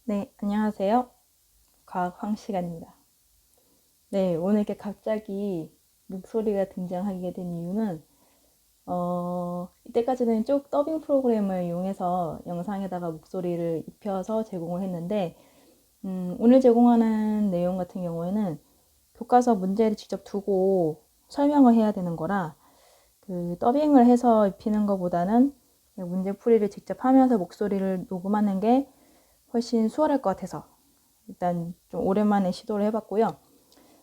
네, 안녕하세요. 과학 황 시간입니다. 네, 오늘 이렇게 갑자기 목소리가 등장하게 된 이유는 이때까지는 쭉 더빙 프로그램을 이용해서 영상에다가 목소리를 입혀서 제공을 했는데 오늘 제공하는 내용 같은 경우에는 교과서 문제를 직접 두고 설명을 해야 되는 거라 그 더빙을 해서 입히는 것보다는 문제 풀이를 직접 하면서 목소리를 녹음하는 게 훨씬 수월할 것 같아서 일단 좀 오랜만에 시도를 해봤고요.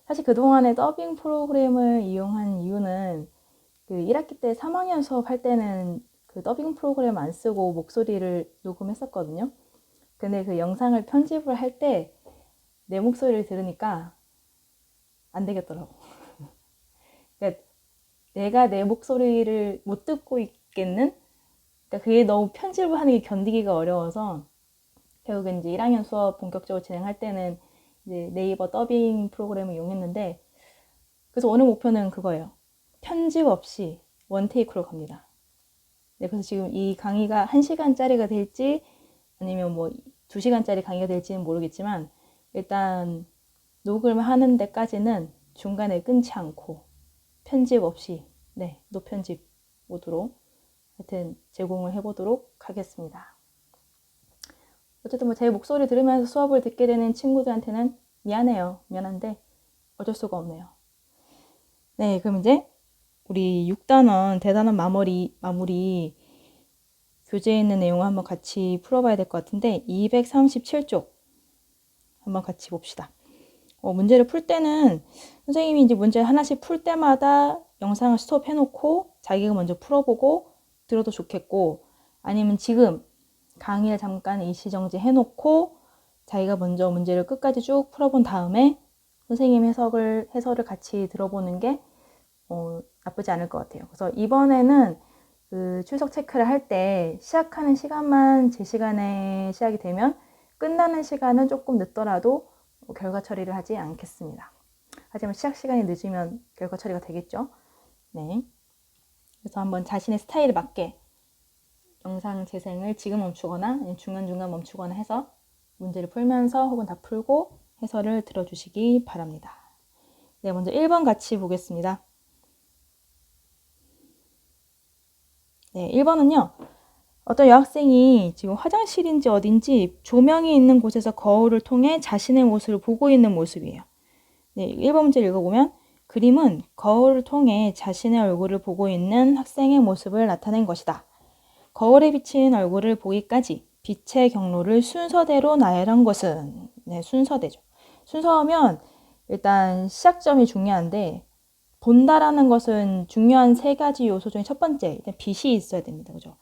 사실 그동안에 더빙 프로그램을 이용한 이유는 그 1학기 때 3학년 수업할 때는 그 더빙 프로그램 안 쓰고 목소리를 녹음했었거든요. 근데 그 영상을 편집을 할 때 내 목소리를 들으니까 안 되겠더라고. 그러니까 내가 내 목소리를 못 듣고 있겠는? 그러니까 그게 너무 편집을 하는 게 견디기가 어려워서 결국엔 이제 1학년 수업 본격적으로 진행할 때는 이제 네이버 더빙 프로그램을 이용했는데, 그래서 오늘 목표는 그거예요. 편집 없이 원테이크로 갑니다. 네, 그래서 지금 이 강의가 1시간짜리가 될지 아니면 뭐 2시간짜리 강의가 될지는 모르겠지만 일단 녹음을 하는 데까지는 중간에 끊지 않고 편집 없이 노편집 모드로 하여튼 제공을 해보도록 하겠습니다. 어쨌든 뭐 제 목소리 들으면서 수업을 듣게 되는 친구들한테는 미안한데 어쩔 수가 없네요. 네, 그럼 이제 우리 6단원 대단원 마무리 교재에 있는 내용을 한번 같이 풀어봐야 될 것 같은데 237쪽 한번 같이 봅시다. 문제를 풀 때는 선생님이 이제 문제 하나씩 풀 때마다 영상을 스톱해놓고 자기가 먼저 풀어보고 들어도 좋겠고, 아니면 지금 강의를 잠깐 일시정지 해놓고 자기가 먼저 문제를 끝까지 쭉 풀어본 다음에 선생님 해설을 같이 들어보는 게 나쁘지 않을 것 같아요. 그래서 이번에는 그 출석 체크를 할 때 시작하는 시간만 제 시간에 시작이 되면 끝나는 시간은 조금 늦더라도 결과 처리를 하지 않겠습니다. 하지만 시작 시간이 늦으면 결과 처리가 되겠죠. 네. 그래서 한번 자신의 스타일에 맞게 영상 재생을 지금 멈추거나 중간중간 멈추거나 해서 문제를 풀면서 혹은 다 풀고 해설을 들어주시기 바랍니다. 네, 먼저 1번 같이 보겠습니다. 네, 1번은요. 어떤 여학생이 지금 화장실인지 어딘지 조명이 있는 곳에서 거울을 통해 자신의 모습을 보고 있는 모습이에요. 네, 1번 문제 읽어보면 그림은 거울을 통해 자신의 얼굴을 보고 있는 학생의 모습을 나타낸 것이다. 거울에 비친 얼굴을 보기까지 빛의 경로를 순서대로 나열한 것은, 네, 순서대죠. 순서하면 일단 시작점이 중요한데 본다라는 것은 중요한 3가지 요소 중에 첫 번째, 일단 빛이 있어야 됩니다. 그죠?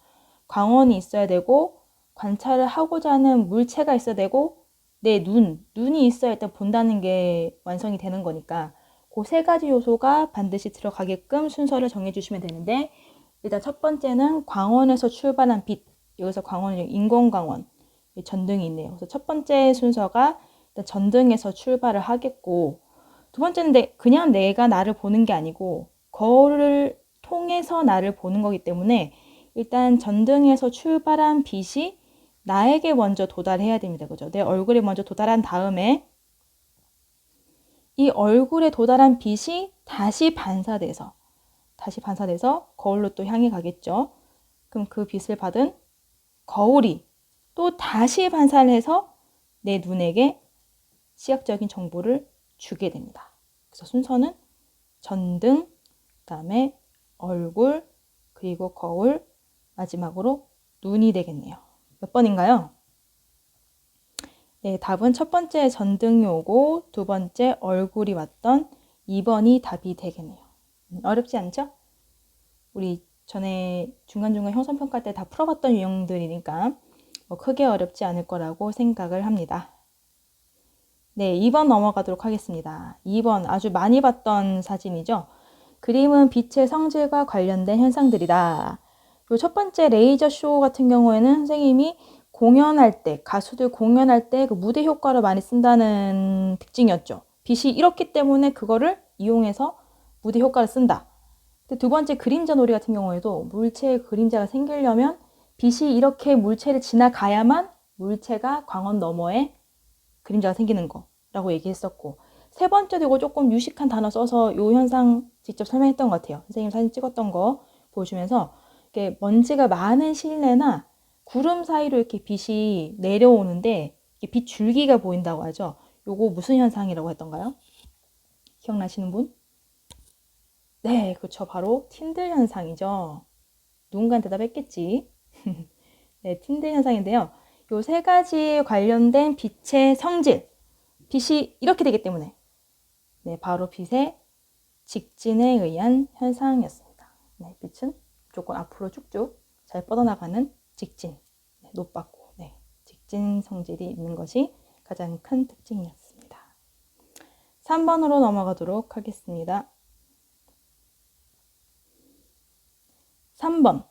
광원이 있어야 되고 관찰을 하고자 하는 물체가 있어야 되고 내 눈이 있어야 일단 본다는 게 완성이 되는 거니까 그 3가지 요소가 반드시 들어가게끔 순서를 정해주시면 되는데, 일단 첫 번째는 광원에서 출발한 빛, 여기서 광원은 인공광원, 전등이 있네요. 그래서 첫 번째 순서가 일단 전등에서 출발을 하겠고, 두 번째는 그냥 내가 나를 보는 게 아니고 거울을 통해서 나를 보는 거기 때문에 일단 전등에서 출발한 빛이 나에게 먼저 도달해야 됩니다. 그죠? 내 얼굴에 먼저 도달한 다음에 이 얼굴에 도달한 빛이 다시 반사돼서 거울로 또 향해 가겠죠. 그럼 그 빛을 받은 거울이 또 다시 반사를 해서 내 눈에게 시각적인 정보를 주게 됩니다. 그래서 순서는 전등, 그다음에 얼굴, 그리고 거울, 마지막으로 눈이 되겠네요. 몇 번인가요? 네, 답은 첫 번째 전등이 오고 두 번째 얼굴이 왔던 2번이 답이 되겠네요. 어렵지 않죠? 우리 전에 중간중간 형성평가 때 다 풀어봤던 유형들이니까 크게 어렵지 않을 거라고 생각을 합니다. 네, 2번 넘어가도록 하겠습니다. 2번 아주 많이 봤던 사진이죠. 그림은 빛의 성질과 관련된 현상들이다. 그리고 첫 번째 레이저 쇼 같은 경우에는 선생님이 공연할 때, 가수들 공연할 때 그 무대 효과를 많이 쓴다는 특징이었죠. 빛이 이렇기 때문에 그거를 이용해서 무대 효과를 쓴다. 두 번째 그림자 놀이 같은 경우에도 물체의 그림자가 생기려면 빛이 이렇게 물체를 지나가야만 물체가 광원 너머에 그림자가 생기는 거라고 얘기했었고, 세 번째도 이거 조금 유식한 단어 써서 이 현상 직접 설명했던 것 같아요. 선생님 사진 찍었던 거 보여주면서 이렇게 먼지가 많은 실내나 구름 사이로 이렇게 빛이 내려오는데 이렇게 빛 줄기가 보인다고 하죠. 요거 무슨 현상이라고 했던가요? 기억나시는 분? 네, 그렇죠. 바로 틴들 현상이죠. 누군가 대답했겠지. 네, 틴들 현상인데요. 요 세 가지 관련된 빛의 성질, 빛이 이렇게 되기 때문에 네, 바로 빛의 직진에 의한 현상이었습니다. 네, 빛은 조금 앞으로 쭉쭉 잘 뻗어나가는 직진, 네, 노받고 네, 직진 성질이 있는 것이 가장 큰 특징이었습니다. 3번으로 넘어가도록 하겠습니다. 3번.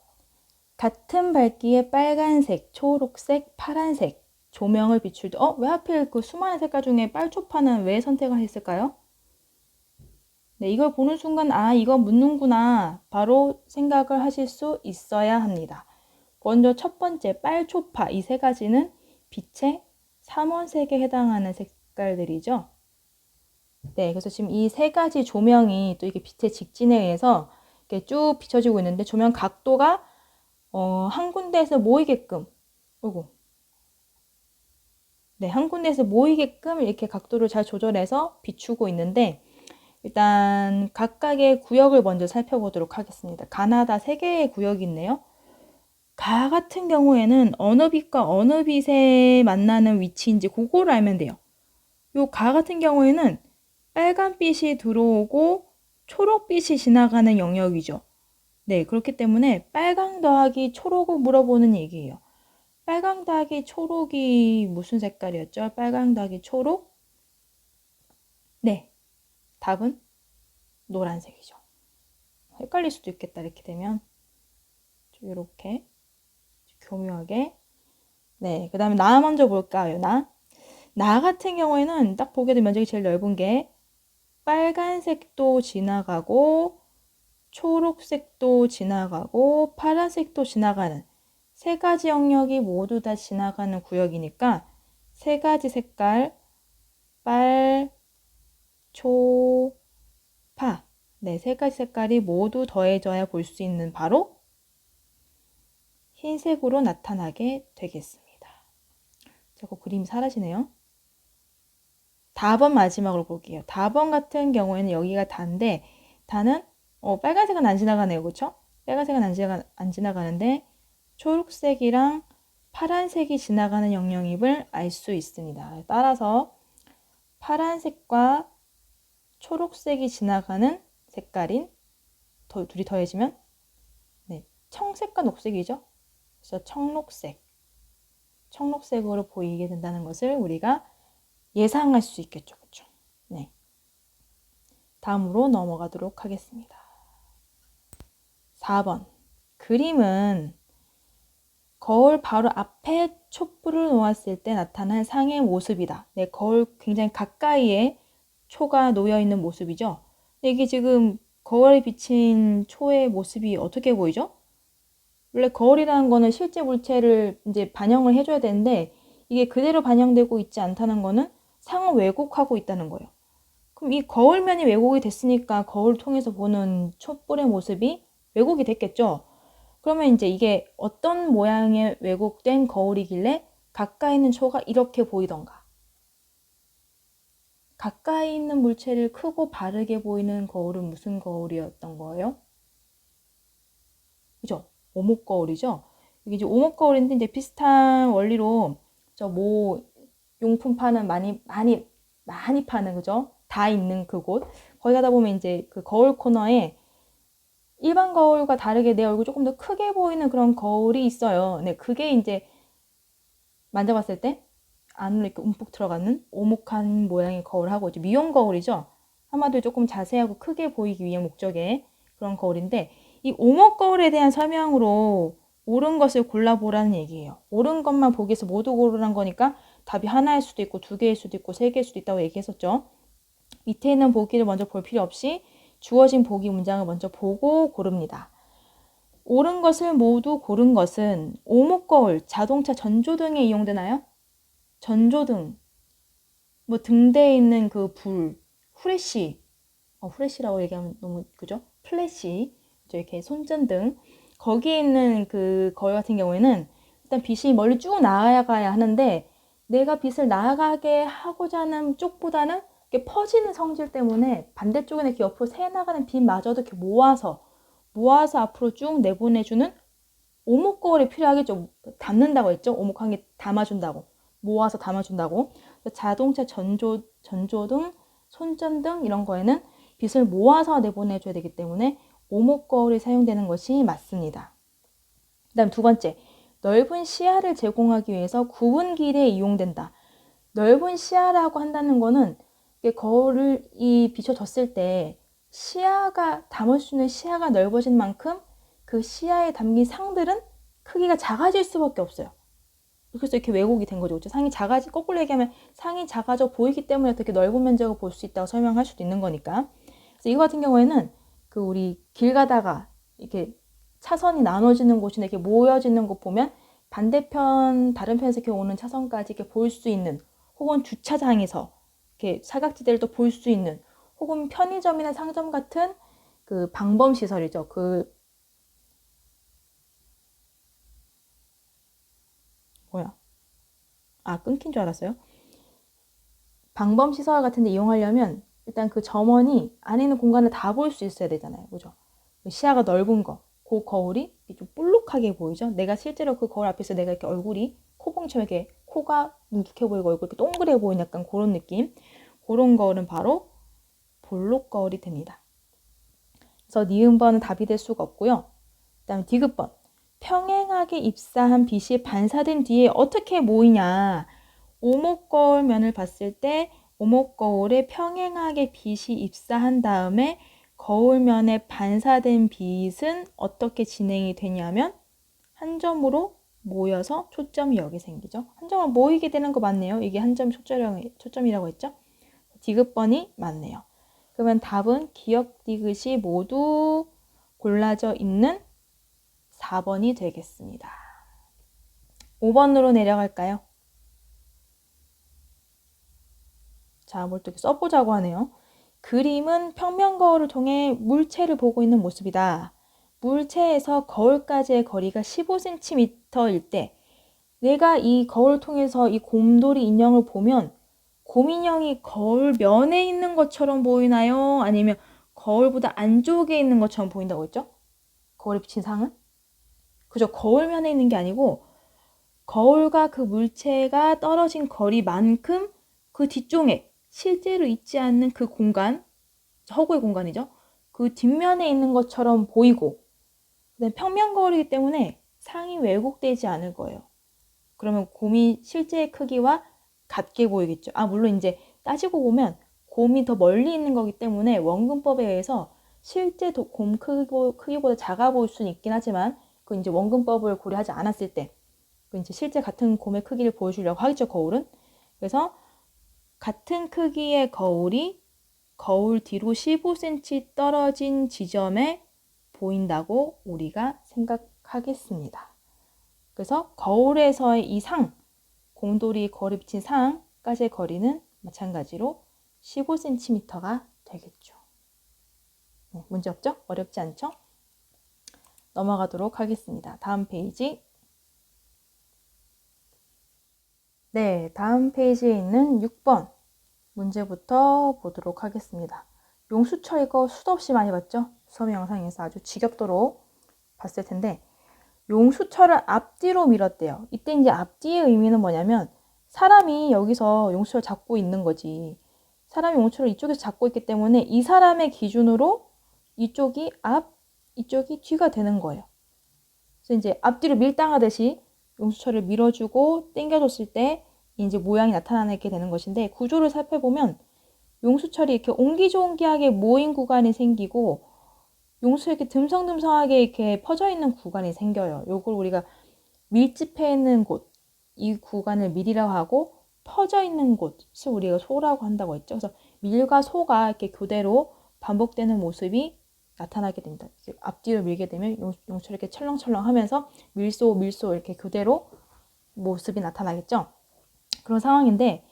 같은 밝기의 빨간색, 초록색, 파란색 조명을 비출 때 왜 하필 그 수많은 색깔 중에 빨초파는 왜 선택을 했을까요? 네, 이걸 보는 순간 이거 묻는구나 바로 생각을 하실 수 있어야 합니다. 먼저 첫 번째 빨초파 이 세 가지는 빛의 삼원색에 해당하는 색깔들이죠. 네, 그래서 지금 이 세 가지 조명이 또 이게 빛의 직진에 의해서 이렇게 쭉 비춰지고 있는데 조명 각도가 한 군데에서 모이게끔, 네, 한 군데에서 모이게끔 이렇게 각도를 잘 조절해서 비추고 있는데, 일단 각각의 구역을 먼저 살펴보도록 하겠습니다. 가나다 3개의 구역이 있네요. 가 같은 경우에는 어느 빛과 어느 빛에 만나는 위치인지 그거를 알면 돼요. 요 가 같은 경우에는 빨간빛이 들어오고 초록빛이 지나가는 영역이죠. 네, 그렇기 때문에 빨강 더하기 초록을 물어보는 얘기예요. 빨강 더하기 초록이 무슨 색깔이었죠? 빨강 더하기 초록? 네, 답은 노란색이죠. 헷갈릴 수도 있겠다, 이렇게 되면. 이렇게 교묘하게. 네, 그 다음에 나 먼저 볼까요? 나 같은 경우에는 딱 보기에도 면적이 제일 넓은 게 빨간색도 지나가고 초록색도 지나가고 파란색도 지나가는 세 가지 영역이 모두 다 지나가는 구역이니까 세 가지 색깔 빨, 초, 파 네, 세 가지 색깔이 모두 더해져야 볼 수 있는 바로 흰색으로 나타나게 되겠습니다. 자꾸 그림이 사라지네요. 답은 마지막으로 볼게요. 답은 같은 경우에는 여기가 다인데 다는 빨간색은 안 지나가네요. 그렇죠? 빨간색은 안 지나가는데 초록색이랑 파란색이 지나가는 영역입을 알 수 있습니다. 따라서 파란색과 초록색이 지나가는 색깔인 둘이 더해지면 네, 청색과 녹색이죠. 그래서 청록색으로 보이게 된다는 것을 우리가 예상할 수 있겠죠. 그렇죠? 네. 다음으로 넘어가도록 하겠습니다. 4번. 그림은 거울 바로 앞에 촛불을 놓았을 때 나타난 상의 모습이다. 네, 거울 굉장히 가까이에 초가 놓여 있는 모습이죠. 이게 지금 거울에 비친 초의 모습이 어떻게 보이죠? 원래 거울이라는 거는 실제 물체를 이제 반영을 해줘야 되는데 이게 그대로 반영되고 있지 않다는 거는 상을 왜곡하고 있다는 거예요. 그럼 이 거울면이 왜곡이 됐으니까 거울 통해서 보는 촛불의 모습이 왜곡이 됐겠죠. 그러면 이제 이게 어떤 모양의 왜곡된 거울이길래 가까이 있는 초가 이렇게 보이던가. 가까이 있는 물체를 크고 바르게 보이는 거울은 무슨 거울이었던 거예요? 그죠? 오목 거울이죠? 이게 이제 오목 거울인데 이제 비슷한 원리로 용품 파는 많이 파는 그죠? 다 있는 그곳 거기 가다 보면 이제 그 거울 코너에 일반 거울과 다르게 내 얼굴 조금 더 크게 보이는 그런 거울이 있어요. 네, 그게 이제 만져봤을 때 안으로 이렇게 움푹 들어가는 오목한 모양의 거울하고 이제 미용 거울이죠. 한마디로 조금 자세하고 크게 보이기 위한 목적의 그런 거울인데 이 오목 거울에 대한 설명으로 옳은 것을 골라보라는 얘기예요. 옳은 것만 보기 위해서 모두 고르라는 거니까 답이 하나일 수도 있고 두 개일 수도 있고 세 개일 수도 있다고 얘기했었죠. 밑에 있는 보기를 먼저 볼 필요 없이 주어진 보기 문장을 먼저 보고 고릅니다. 옳은 것을 모두 고른 것은 오목거울, 자동차 전조등에 이용되나요? 전조등, 뭐 등대에 있는 그 불, 후레쉬, 후레쉬라고 얘기하면 너무 그죠? 플래시, 이렇게 손전등, 거기에 있는 그 거울 같은 경우에는 일단 빛이 멀리 쭉 나아가야 하는데 내가 빛을 나아가게 하고자 하는 쪽보다는 이렇게 퍼지는 성질 때문에 반대쪽에 이렇게 옆으로 새나가는 빛마저도 이렇게 모아서 앞으로 쭉 내보내주는 오목거울이 필요하겠죠. 담는다고 했죠. 오목한 게 담아준다고. 모아서 담아준다고. 자동차 전조등, 손전등 이런 거에는 빛을 모아서 내보내줘야 되기 때문에 오목거울이 사용되는 것이 맞습니다. 그 다음 두 번째, 넓은 시야를 제공하기 위해서 구분기에 이용된다. 넓은 시야라고 한다는 거는 거울을 비춰졌을 때 시야가 담을 수 있는 시야가 넓어진 만큼 그 시야에 담긴 상들은 크기가 작아질 수밖에 없어요. 그래서 이렇게 왜곡이 된 거죠. 거꾸로 얘기하면 상이 작아져 보이기 때문에 어떻게 넓은 면적을 볼 수 있다고 설명할 수도 있는 거니까. 그래서 이거 같은 경우에는 그 우리 길 가다가 이렇게 차선이 나눠지는 곳이나 이렇게 모여지는 곳 보면 반대편, 다른 편에서 이렇게 오는 차선까지 이렇게 볼 수 있는, 혹은 주차장에서 이렇게 사각지대를 또 볼 수 있는, 혹은 편의점이나 상점 같은 그 방범 시설이죠. 끊긴 줄 알았어요. 방범시설 같은 데 이용하려면 일단 그 점원이 안에 있는 공간을 다 볼 수 있어야 되잖아요. 그죠? 시야가 넓은 거. 그 거울이 좀 볼록하게 보이죠? 내가 실제로 그 거울 앞에서 내가 이렇게 얼굴이 코봉처럼 이렇게 코가 뭉툭해 보이고 얼굴이 이렇게 동그래 보이는 약간 그런 느낌. 그런 거울은 바로 볼록 거울이 됩니다. 그래서 니은번은 답이 될 수가 없고요. 그 다음에 디귿번. 평행하게 입사한 빛이 반사된 뒤에 어떻게 모이냐. 오목거울 면을 봤을 때 오목거울에 평행하게 빛이 입사한 다음에 거울면에 반사된 빛은 어떻게 진행이 되냐면 한 점으로 모여서 초점이 여기 생기죠. 한 점으로 모이게 되는 거 맞네요. 이게 한 점 초점이라고 했죠. 디귿번이 맞네요. 그러면 답은 기역 디귿이 모두 골라져 있는 4번이 되겠습니다. 5번으로 내려갈까요? 자, 뭘 또 이렇게 써보자고 하네요. 그림은 평면 거울을 통해 물체를 보고 있는 모습이다. 물체에서 거울까지의 거리가 15cm일 때 내가 이 거울을 통해서 이 곰돌이 인형을 보면 곰 인형이 거울 면에 있는 것처럼 보이나요? 아니면 거울보다 안쪽에 있는 것처럼 보인다고 했죠? 거울에 비친 상은? 그죠? 거울 면에 있는 게 아니고 거울과 그 물체가 떨어진 거리만큼 그 뒤쪽에 실제로 있지 않는 그 공간, 허구의 공간이죠. 그 뒷면에 있는 것처럼 보이고 평면 거울이기 때문에 상이 왜곡되지 않을 거예요. 그러면 곰이 실제의 크기와 같게 보이겠죠. 물론 이제 따지고 보면 곰이 더 멀리 있는 거기 때문에 원근법에 의해서 실제 곰 크기보다 작아 보일 수는 있긴 하지만 그 이제 원근법을 고려하지 않았을 때 이제 실제 같은 곰의 크기를 보여주려고 하겠죠, 거울은. 그래서 같은 크기의 거울이 거울 뒤로 15cm 떨어진 지점에 보인다고 우리가 생각하겠습니다. 그래서 거울에서의 이 상, 곰돌이 거울에 비친 상까지의 거리는 마찬가지로 15cm가 되겠죠. 네, 문제 없죠? 어렵지 않죠? 넘어가도록 하겠습니다. 다음 페이지. 네, 다음 페이지에 있는 6번 문제부터 보도록 하겠습니다. 용수철 이거 수도 없이 많이 봤죠? 수업 영상에서 아주 지겹도록 봤을 텐데 용수철을 앞뒤로 밀었대요. 이때 이제 앞뒤의 의미는 뭐냐면 사람이 여기서 용수철을 잡고 있는 거지. 사람이 용수철을 이쪽에서 잡고 있기 때문에 이 사람의 기준으로 이쪽이 앞, 이쪽이 뒤가 되는 거예요. 그래서 이제 앞뒤로 밀당하듯이 용수철을 밀어주고 당겨줬을 때 이제 모양이 나타나게 되는 것인데 구조를 살펴보면 용수철이 이렇게 옹기종기하게 모인 구간이 생기고 용수철이 이렇게 듬성듬성하게 이렇게 퍼져 있는 구간이 생겨요. 요걸 우리가 밀집해 있는 곳, 이 구간을 밀이라고 하고 퍼져 있는 곳을 우리가 소라고 한다고 했죠. 그래서 밀과 소가 이렇게 교대로 반복되는 모습이 나타나게 됩니다. 앞뒤로 밀게 되면 용수철이 이렇게 철렁철렁 하면서 밀소 이렇게 그대로 모습이 나타나겠죠. 그런 상황인데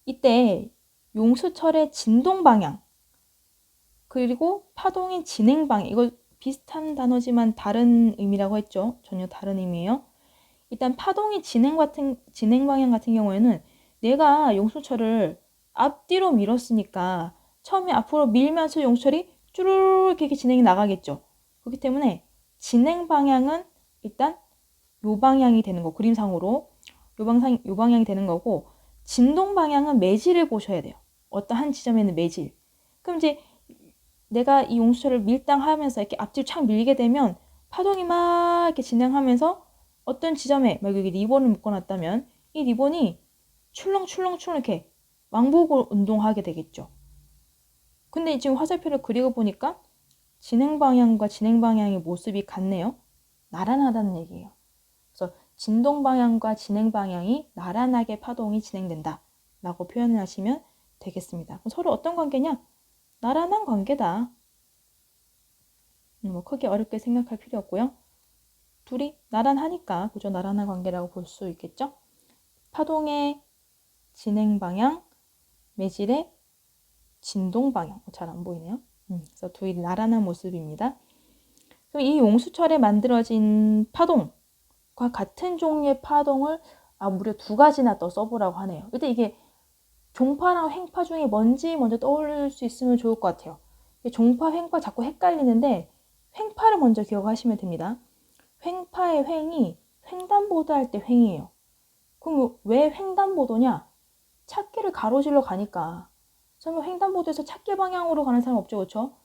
이때 용수철의 진동 방향 그리고 파동의 진행 방향, 이거 비슷한 단어지만 다른 의미라고 했죠. 전혀 다른 의미예요. 일단 파동의 진행 방향 같은 경우에는 내가 용수철을 앞뒤로 밀었으니까 처음에 앞으로 밀면서 용수철이 쭈르륵 이렇게 진행이 나가겠죠. 그렇기 때문에 진행 방향은 일단 요 방향이 되는 거, 그림상으로 요 방향이 되는 거고, 진동 방향은 매질을 보셔야 돼요. 어떤 한 지점에는 매질. 그럼 이제 내가 이 용수철을 밀당하면서 이렇게 앞뒤로 착 밀게 되면 파동이 막 이렇게 진행하면서 어떤 지점에 막 여기 리본을 묶어놨다면 이 리본이 출렁출렁 이렇게 왕복을 운동하게 되겠죠. 근데 지금 화살표를 그리고 보니까 진행 방향과 진행 방향의 모습이 같네요. 나란하다는 얘기예요. 그래서 진동 방향과 진행 방향이 나란하게 파동이 진행된다 라고 표현을 하시면 되겠습니다. 서로 어떤 관계냐? 나란한 관계다. 뭐 크게 어렵게 생각할 필요 없고요. 둘이 나란하니까 그저 나란한 관계라고 볼 수 있겠죠. 파동의 진행 방향, 매질의 진동 방향. 잘 안 보이네요. 그래서 둘이 나란한 모습입니다. 그럼 이 용수철에 만들어진 파동과 같은 종류의 파동을 무려 두 가지나 또 써보라고 하네요. 일단 이게 종파랑 횡파 중에 뭔지 먼저 떠올릴 수 있으면 좋을 것 같아요. 종파, 횡파 자꾸 헷갈리는데 횡파를 먼저 기억하시면 됩니다. 횡파의 횡이 횡단보도 할 때 횡이에요. 그럼 왜 횡단보도냐? 찾기를 가로질러 가니까. 설마 횡단보도에서 찾기 방향으로 가는 사람 없죠, 그렇죠?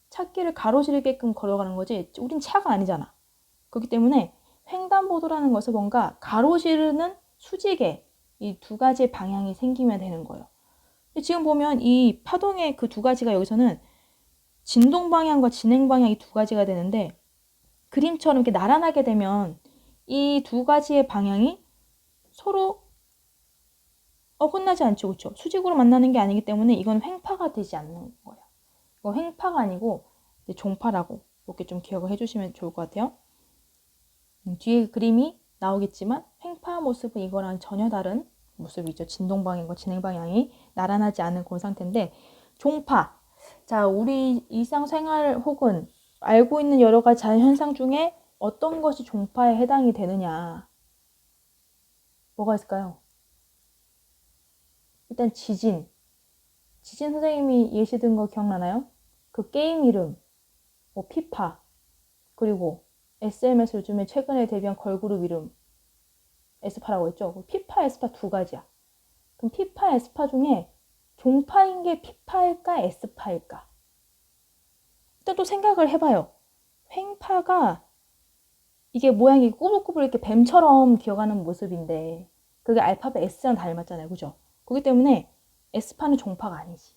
찾기를 가로지르게끔 걸어가는 거지. 우린 차가 아니잖아. 그렇기 때문에 횡단보도라는 것은 뭔가 가로지르는 수직에 이 두 가지의 방향이 생기면 되는 거예요. 지금 보면 이 파동의 그 두 가지가 여기서는 진동 방향과 진행 방향이 두 가지가 되는데 그림처럼 이렇게 나란하게 되면 이 두 가지의 방향이 서로 어긋나지 않죠. 그렇죠? 수직으로 만나는 게 아니기 때문에 이건 횡파가 되지 않는 거예요. 이거 횡파가 아니고 종파라고 이렇게 좀 기억을 해주시면 좋을 것 같아요. 뒤에 그림이 나오겠지만 횡파 모습은 이거랑 전혀 다른 모습이죠. 진동 방향과 진행 방향이 나란하지 않은 그런 상태인데 종파. 자, 우리 일상생활 혹은 알고 있는 여러 가지 자연현상 중에 어떤 것이 종파에 해당이 되느냐. 뭐가 있을까요? 일단 지진. 지진 선생님이 예시 든 거 기억나나요? 그 게임 이름, 뭐 피파, 그리고 SM에서 요즘에 최근에 데뷔한 걸그룹 이름 에스파라고 했죠. 피파, 에스파 두 가지야. 그럼 피파, 에스파 중에 종파인 게 피파일까, 에스파일까? 일단 또 생각을 해봐요. 횡파가 이게 모양이 꾸불꾸불 이렇게 뱀처럼 기어가는 모습인데 그게 알파벳 S랑 닮았잖아요. 그죠? 그렇기 때문에 에스파는 종파가 아니지.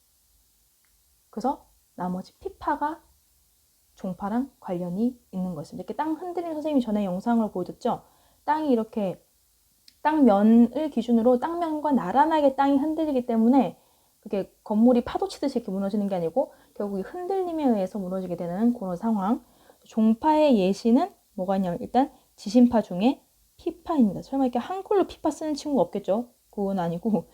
그래서 나머지 피파가 종파랑 관련이 있는 것입니다. 이렇게 땅 흔들리는 선생님이 전에 영상을 보여줬죠. 땅이 이렇게 땅면을 기준으로 땅면과 나란하게 땅이 흔들리기 때문에 그게 건물이 파도 치듯이 이렇게 무너지는 게 아니고 결국 이 흔들림에 의해서 무너지게 되는 그런 상황. 종파의 예시는 뭐가 있냐면 일단 지진파 중에 피파입니다. 설마 이렇게 한글로 피파 쓰는 친구 없겠죠? 그건 아니고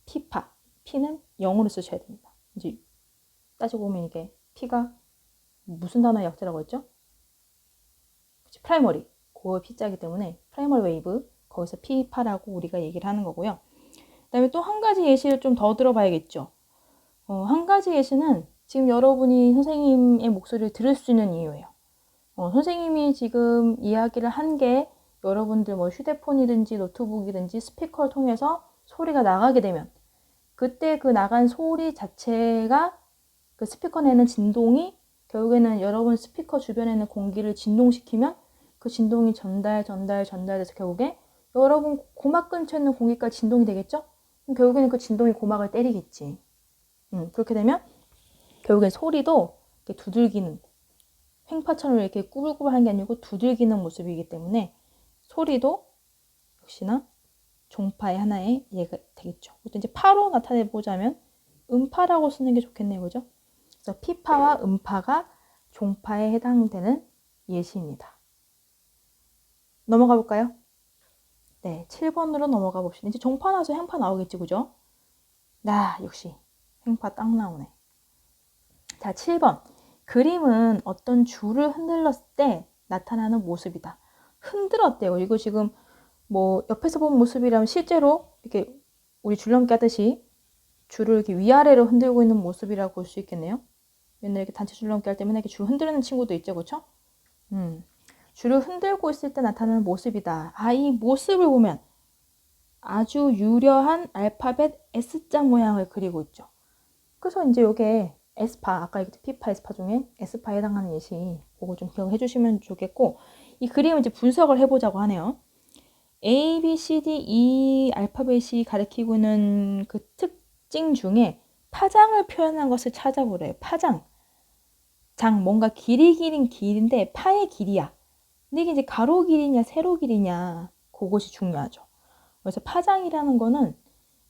피파. 피는 영어로 쓰셔야 됩니다. 이제 따지고 보면 이게 피가 무슨 단어의 약자라고 했죠? 프라이머리. 그 피자이기 때문에 프라이머리 웨이브. 거기서 피파라고 우리가 얘기를 하는 거고요. 그 다음에 또 한 가지 예시를 좀 더 들어봐야겠죠. 한 가지 예시는 지금 여러분이 선생님의 목소리를 들을 수 있는 이유예요. 선생님이 지금 이야기를 한 게 여러분들 뭐 휴대폰이든지 노트북이든지 스피커를 통해서 소리가 나가게 되면 그때 그 나간 소리 자체가 그 스피커 내는 진동이 결국에는 여러분 스피커 주변에 있는 공기를 진동시키면 그 진동이 전달돼서 결국에 여러분 고막 근처에 있는 공기까지 진동이 되겠죠? 그럼 결국에는 그 진동이 고막을 때리겠지. 그렇게 되면 결국엔 소리도 이렇게 두들기는 횡파처럼 이렇게 꾸불꾸불한 게 아니고 두들기는 모습이기 때문에 소리도 역시나 종파의 하나의 예가 되겠죠. 이제 파로 나타내 보자면 음파라고 쓰는 게 좋겠네요, 그죠? 그래서 피파와 음파가 종파에 해당되는 예시입니다. 넘어가 볼까요? 네, 7번으로 넘어가 봅시다. 이제 종파 나서 행파 나오겠지, 그죠? 역시 행파 딱 나오네. 자, 7번. 그림은 어떤 줄을 흔들었을 때 나타나는 모습이다. 흔들었대요. 이거 지금 뭐 옆에서 본 모습이라면 실제로 이렇게 우리 줄넘기 하듯이 줄을 이렇게 위아래로 흔들고 있는 모습이라고 볼 수 있겠네요. 맨날 이렇게 단체 줄넘기 할 때 맨날 이렇게 줄 흔드는 친구도 있죠, 그렇죠? 줄을 흔들고 있을 때 나타나는 모습이다. 이 모습을 보면 아주 유려한 알파벳 S자 모양을 그리고 있죠. 그래서 이제 이게 에스파, 아까 얘기했던 피파, 에스파 중에 에스파에 해당하는 예시, 그거 좀 기억해 주시면 좋겠고, 이 그림을 이제 분석을 해보자고 하네요. A, B, C, D, E 알파벳이 가리키고 있는 그 특징 중에 파장을 표현한 것을 찾아보래요. 파장. 뭔가 길이 길인 길인데 파의 길이야. 근데 이게 이제 가로 길이냐 세로 길이냐 그것이 중요하죠. 그래서 파장이라는 거는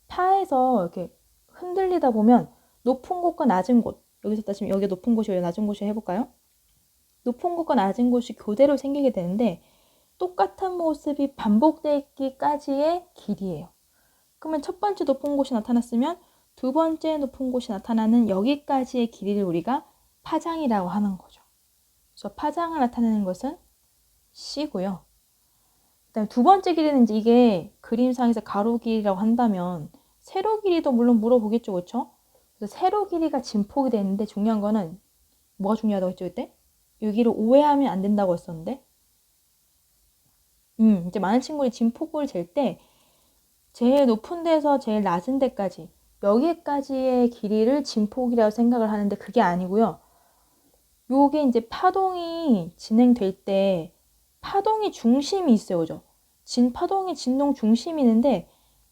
파에서 이렇게 흔들리다 보면 높은 곳과 낮은 곳, 여기서 따지면 여기 높은 곳이에요, 낮은 곳이 해볼까요? 높은 곳과 낮은 곳이 교대로 생기게 되는데 똑같은 모습이 반복되기까지의 길이에요. 그러면 첫 번째 높은 곳이 나타났으면 두 번째 높은 곳이 나타나는 여기까지의 길이를 우리가 파장이라고 하는 거죠. 그래서 파장을 나타내는 것은 C고요. 그다음에 두 번째 길이는 이제 이게 그림상에서 가로 길이라고 한다면 세로 길이도 물론 물어보겠죠, 그렇죠? 그래서 세로 길이가 진폭이 되는데 중요한 거는 뭐가 중요하다고 했죠, 그때? 여기를 오해하면 안 된다고 했었는데, 이제 많은 친구들이 진폭을 잴 때 제일 높은 데서 제일 낮은 데까지 여기까지의 길이를 진폭이라고 생각을 하는데 그게 아니고요. 요게 이제 파동이 진행될 때 파동의 중심이 있어요, 그죠? 파동의 진동 중심이 있는데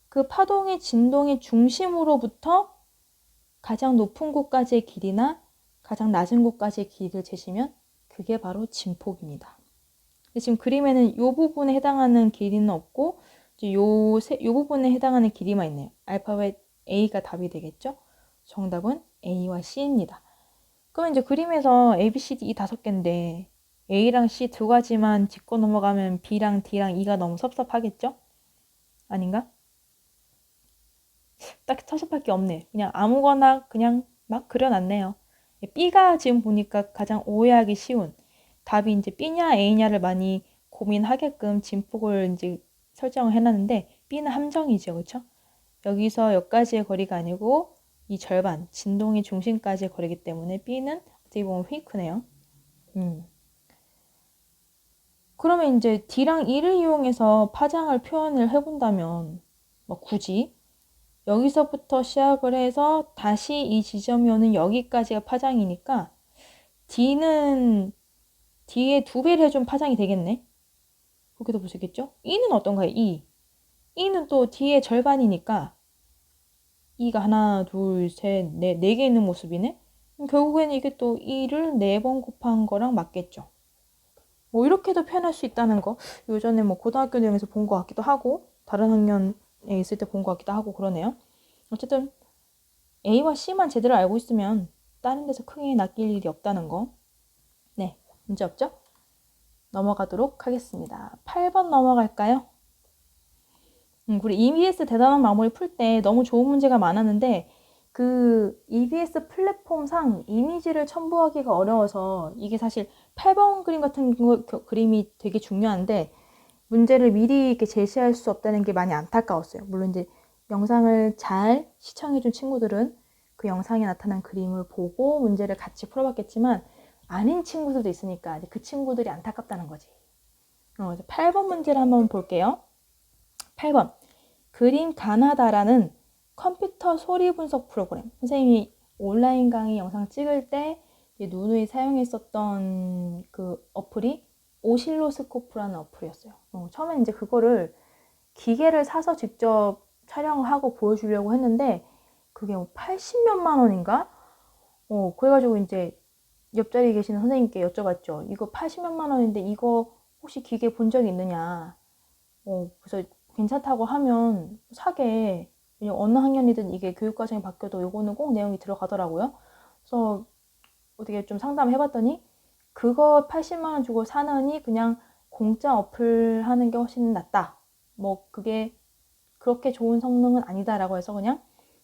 그 파동의 진동의 중심으로부터 가장 높은 곳까지의 길이나 가장 낮은 곳까지의 길이를 재시면 그게 바로 진폭입니다. 지금 그림에는 이 부분에 해당하는 길이는 없고 이제 요 부분에 해당하는 길이만 있네요. 알파벳 A가 답이 되겠죠? 정답은 A와 C입니다. 그럼 이제 그림에서 A, B, C, D, E 5개인데 A랑 C 2가지만 짚고 넘어가면 B랑 D랑 E가 너무 섭섭하겠죠? 아닌가? 딱히 섭섭할 게 없네. 그냥 아무거나 그냥 막 그려놨네요. B가 지금 보니까 가장 오해하기 쉬운 답이 이제 B냐 A냐를 많이 고민하게끔 진폭을 이제 설정을 해놨는데 B는 함정이죠, 그렇죠? 여기서 여기까지의 거리가 아니고 이 절반, 진동의 중심까지의 거리이기 때문에 B는 어떻게 보면 휘크네요. 그러면 이제 D랑 E를 이용해서 파장을 표현을 해본다면 뭐 굳이 여기서부터 시작을 해서 다시 이 지점이 오는 여기까지가 파장이니까 D는 D의 2배를 해준 파장이 되겠네. 그렇게도 볼 수 있겠죠? E는 어떤가요? E는 또 D의 절반이니까 E가 하나, 둘, 셋, 넷, 4개 있는 모습이네? 결국에는 이게 또 E를 4번 곱한 거랑 맞겠죠. 뭐 이렇게도 표현할 수 있다는 거 예전에 뭐 고등학교 내용에서 본 것 같기도 하고 다른 학년에 있을 때 본 것 같기도 하고 그러네요. 어쨌든 A와 C만 제대로 알고 있으면 다른 데서 크게 낚일 일이 없다는 거. 네, 문제 없죠? 넘어가도록 하겠습니다. 8번 넘어갈까요? 우리 EBS 대단한 마무리 풀 때 너무 좋은 문제가 많았는데 그 EBS 플랫폼상 이미지를 첨부하기가 어려워서 이게 사실 8번 그림 같은 그림이 되게 중요한데 문제를 미리 이렇게 제시할 수 없다는 게 많이 안타까웠어요. 물론 이제 영상을 잘 시청해준 친구들은 그 영상에 나타난 그림을 보고 문제를 같이 풀어봤겠지만 아닌 친구들도 있으니까 그 친구들이 안타깝다는 거지. 8번 문제를 한번 볼게요. 8번. 그림 가나다라는 컴퓨터 소리 분석 프로그램. 선생님이 온라인 강의 영상 찍을 때 누누이 사용했었던 그 어플이 오실로스코프라는 어플이었어요. 처음엔 이제 그거를 기계를 사서 직접 촬영을 하고 보여주려고 했는데 그게 80몇만 원인가? 그래가지고 이제 옆자리에 계시는 선생님께 여쭤봤죠. 이거 80몇만 원인데 이거 혹시 기계 본 적 있느냐? 그래서 괜찮다고 하면 사게. 어느 학년이든 이게 교육과정이 바뀌어도 요거는 꼭 내용이 들어가더라고요. 그래서 어떻게 좀 상담을 해봤더니 그거 80만 원 주고 사느니 그냥 공짜 어플 하는 게 훨씬 낫다. 뭐 그게 그렇게 좋은 성능은 아니다라고 해서 그냥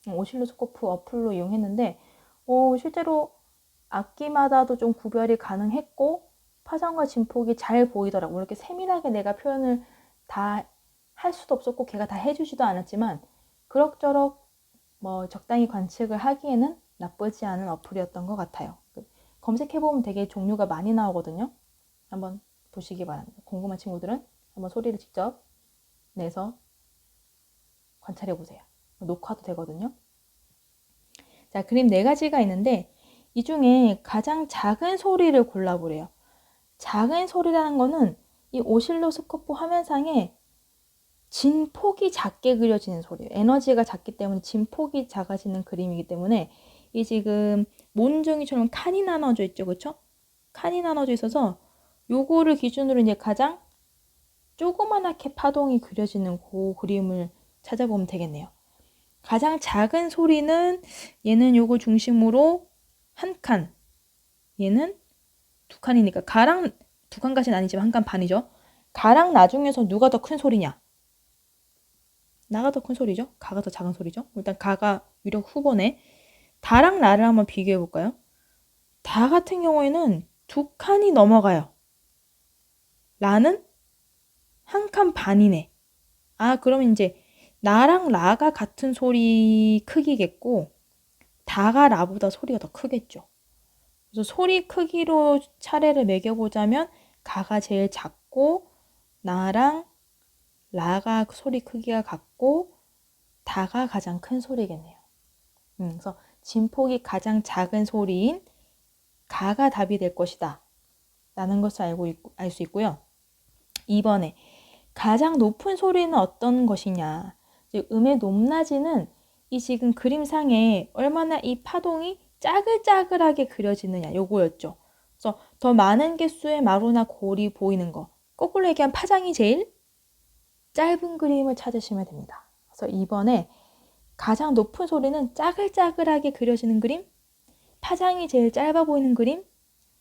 오실로스코프 어플로 이용했는데 실제로 악기마다도 좀 구별이 가능했고 파장과 진폭이 잘 보이더라고요. 이렇게 세밀하게 내가 표현을 다 할 수도 없었고 걔가 다 해주지도 않았지만 그럭저럭 뭐 적당히 관측을 하기에는 나쁘지 않은 어플이었던 것 같아요. 검색해보면 되게 종류가 많이 나오거든요. 한번 보시기 바랍니다. 궁금한 친구들은 한번 소리를 직접 내서 관찰해보세요. 녹화도 되거든요. 자, 그림 4가지가 있는데 이 중에 가장 작은 소리를 골라보래요. 작은 소리라는 거는 이 오실로스코프 화면상에 진폭이 작게 그려지는 소리예요. 에너지가 작기 때문에 진폭이 작아지는 그림이기 때문에 이 지금 몬종이처럼 칸이 나눠져 있죠. 그렇죠? 칸이 나눠져 있어서 요거를 기준으로 이제 가장 조그만하게 파동이 그려지는 그 그림을 찾아보면 되겠네요. 가장 작은 소리는 얘는 요거 중심으로 한 칸, 얘는 2칸이니까 가랑 2칸까지는 아니지만 한 칸 반이죠. 가랑 나 중에서 누가 더 큰 소리냐? 나가 더 큰 소리죠? 가가 더 작은 소리죠? 일단 가가 유력 후보네. 다랑 나를 한번 비교해 볼까요? 다 같은 경우에는 2칸이 넘어가요. 라는 한 칸 반이네. 그러면 이제 나랑 라가 같은 소리 크기겠고 다가 라보다 소리가 더 크겠죠. 그래서 소리 크기로 차례를 매겨보자면 가가 제일 작고 나랑 라가 소리 크기가 같고 다가 가장 큰 소리겠네요. 그래서 진폭이 가장 작은 소리인 가가 답이 될 것이다 라는 것을 알 수 있고요. 2번에 가장 높은 소리는 어떤 것이냐. 음의 높낮이는 이 지금 그림상에 얼마나 이 파동이 짜글짜글하게 그려지느냐 요거였죠. 그래서 더 많은 개수의 마루나 골이 보이는 거. 거꾸로 얘기하면 파장이 제일 짧은 그림을 찾으시면 됩니다. 그래서 2번에 가장 높은 소리는 짜글짜글하게 그려지는 그림, 파장이 제일 짧아 보이는 그림,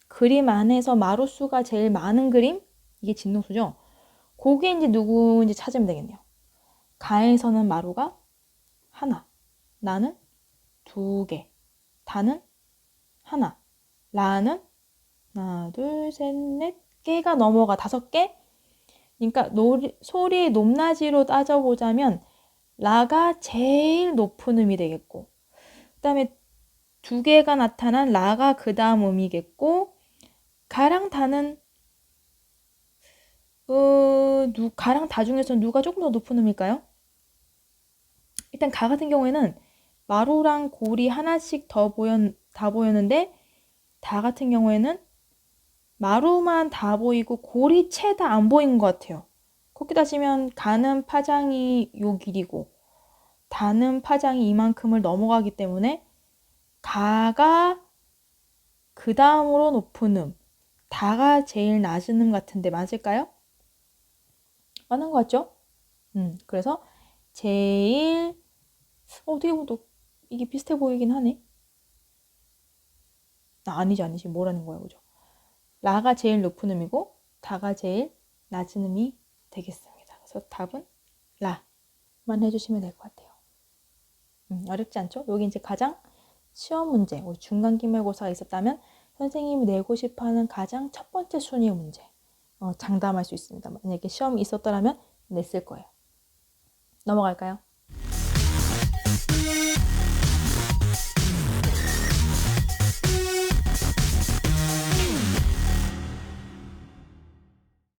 그림 안에서 마루수가 제일 많은 그림, 이게 진동수죠. 그게 이제 누구인지 찾으면 되겠네요. 가에서는 마루가 하나, 나는 2개, 다는 하나, 라는 하나, 둘, 셋, 넷 개가 넘어가 5개. 그러니까 소리의 높낮이로 따져보자면 라가 제일 높은 음이 되겠고 그 다음에 2개가 나타난 라가 그 다음 음이겠고 가랑 다는 가랑 다 중에서 누가 조금 더 높은 음일까요? 일단 가 같은 경우에는 마루랑 골이 하나씩 다 보였는데 다 같은 경우에는 마루만 다 보이고 골이 채 다 안 보인 것 같아요. 그렇게 따지면 가는 파장이 요 길이고 다는 파장이 이만큼을 넘어가기 때문에 가가 그 다음으로 높은 음, 다가 제일 낮은 음 같은데 맞을까요? 맞는 것 같죠? 그래서 제일 어떻게 보면 이게 비슷해 보이긴 하네. 아니지 뭐라는 거야 그죠? 라가 제일 높은 음이고 다가 제일 낮은 음이 되겠습니다. 그래서 답은 라만 해주시면 될 것 같아요. 어렵지 않죠? 여기 이제 가장 시험 문제, 우리 중간 기말고사가 있었다면 선생님이 내고 싶어하는 가장 첫 번째 순위 문제 장담할 수 있습니다. 만약에 시험이 있었더라면 냈을 거예요. 넘어갈까요?